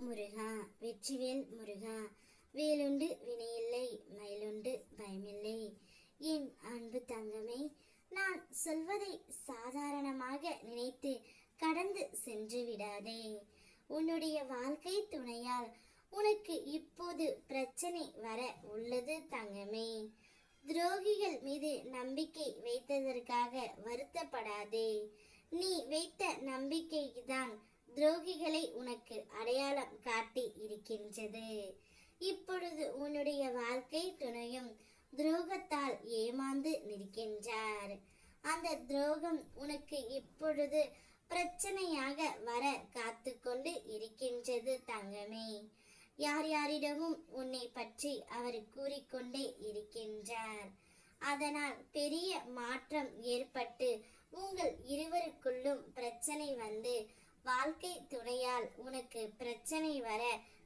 முருகா, வெற்றிவேல் முருகா. வேலுண்டு வினையில்லை, மயிலுண்டு பயமில்லை. என் அன்பு தங்கமே, நான் சொல்வதை சாதாரணமாக நினைத்து கடந்து சென்று விடாதே. உன்னுடைய வாழ்க்கை துணையால் உனக்கு இப்போது பிரச்சனை வர உள்ளது தங்கமே. துரோகிகள் மீது நம்பிக்கை வைத்ததற்காக வருத்தப்படாதே. நீ வைத்த நம்பிக்கைதான் துரோகிகளை உனக்கு அடையாளம் காட்டி இருக்கின்றது. இப்பொழுது உன்னுடைய வாழ்க்கை துணையும் துரோகத்தால் ஏமாந்து நிற்கின்றார். அந்த துரோகம் உனக்கு இப்பொழுது பிரச்சனையாக வர காத்து கொண்டு இருக்கின்றது தங்கமே. யார் யாரிடமும் உன்னை பற்றி அவர் கூறிக்கொண்டே இருக்கின்றார். அதனால் பெரிய மாற்றம் ஏற்பட்டு உங்கள் இருவருக்குள்ளும் பிரச்சனை வந்து வாழ்க்கை துணையால் உனக்கு பிரச்சனை வர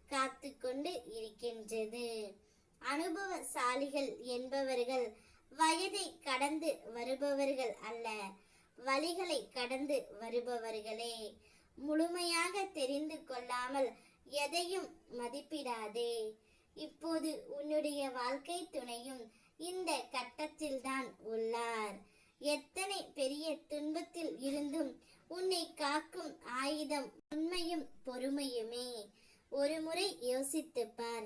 காத்து கொண்டு இருக்கின்றது. அனுபவசாலிகள் என்பவர்கள் வயதை கடந்து வருபவர்கள் அல்ல, வழிகளை கடந்து வருபவர்களே. முழுமையாக தெரிந்து கொள்ளாமல் எதையும் மதிப்பிடாதே. இப்போது உன்னுடைய வாழ்க்கை துணையும் இந்த கட்டத்தில் தான் உள்ளார். எத்தனை பெரிய துன்பத்தில் இருந்தும் உன்னை காக்கும் ஆயுதம் உண்மையும் பொறுமையுமே. ஒரு முறை யோசித்துப் பார்.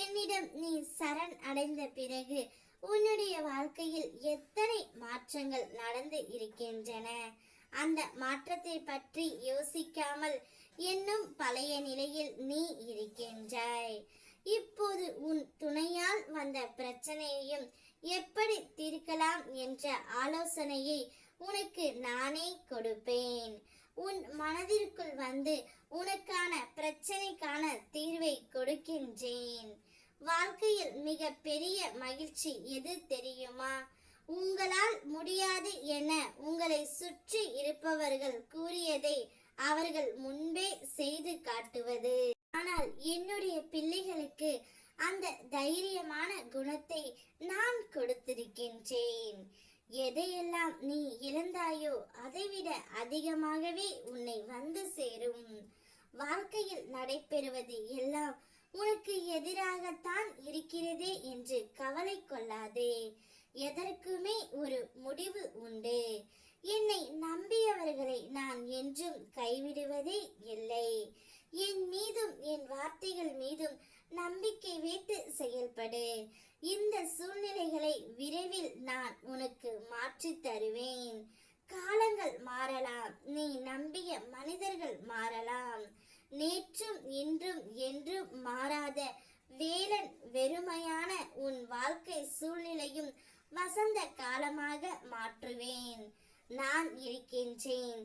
என்னிடம் நீ சரண் அடைந்த பிறகு உன்னுடைய வாழ்க்கையில் எத்தனை மாற்றங்கள் நடந்து இருக்கின்றன. அந்த மாற்றத்தை பற்றி யோசிக்காமல் இன்னும் பழைய நிலையில் நீ இருக்கின்றாய். இப்போது உன் துணையால் வந்த பிரச்சனையையும் எப்படி தீர்க்கலாம் என்ற ஆலோசனையை உனக்கு நானே கொடுப்பேன். உன் மனதிற்குள் வந்து உனக்கான பிரச்சனைக்கான தீர்வை கொடுக்கின்றேன். வாழ்க்கையில் மிக பெரிய மகிழ்ச்சி எது தெரியுமா? உங்களால் முடியாது என உங்களை சுற்றி இருப்பவர்கள் கூறியதை அவர்கள் முன்பே செய்து காட்டுவது. ஆனால் என்னுடைய பிள்ளைகளுக்கு அந்த தைரியமான குணத்தை நான் கொடுத்திருக்கின்றேன். எதையெல்லாம் நீ இழந்தாயோ அதைவிட அதிகமாகவே உன்னை வந்து சேரும். வாழ்க்கையில் நடைபெறுவது எல்லாம் உனக்கு எதிராகத்தான் இருக்கிறதே என்று கவலை கொள்ளாதே. எதற்குமே ஒரு முடிவு உண்டு. என்னை நம்பியவர்களை நான் என்றும் கைவிடுவதே இல்லை. என் மீதும் என் வார்த்தைகள் மீதும் நம்பிக்கை வைத்து செயல்படு. இந்த சூழ்நிலைகளை விரைவில் நான் உனக்கு மாற்றி தருவேன். காலங்கள் மாறலாம், நீ நம்பிய மனிதர்கள் மாறலாம். நேற்றும் இன்றும் என்றும் மாறாத வேலன் வெறுமையான உன் வாழ்க்கை சூழ்நிலையும் வசந்த காலமாக மாற்றுவேன். நான் இருக்கின்றேன்.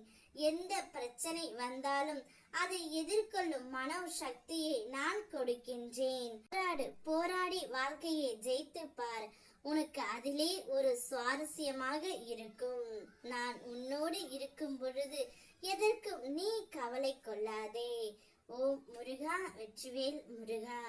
எந்த பிரச்சனை வந்தாலும் அதை எதிர்கொள்ளும் மன சக்தியை நான் கொடுக்கின்றேன். போராடி வாழ்க்கையை ஜெயித்து பார். உனக்கு அதிலே ஒரு சுவாரஸ்யமாக இருக்கும். நான் உன்னோடு இருக்கும் பொழுது எதற்கும் நீ கவலை கொள்ளாதே. ஓம் முருகா, வெற்றிவேல் முருகா.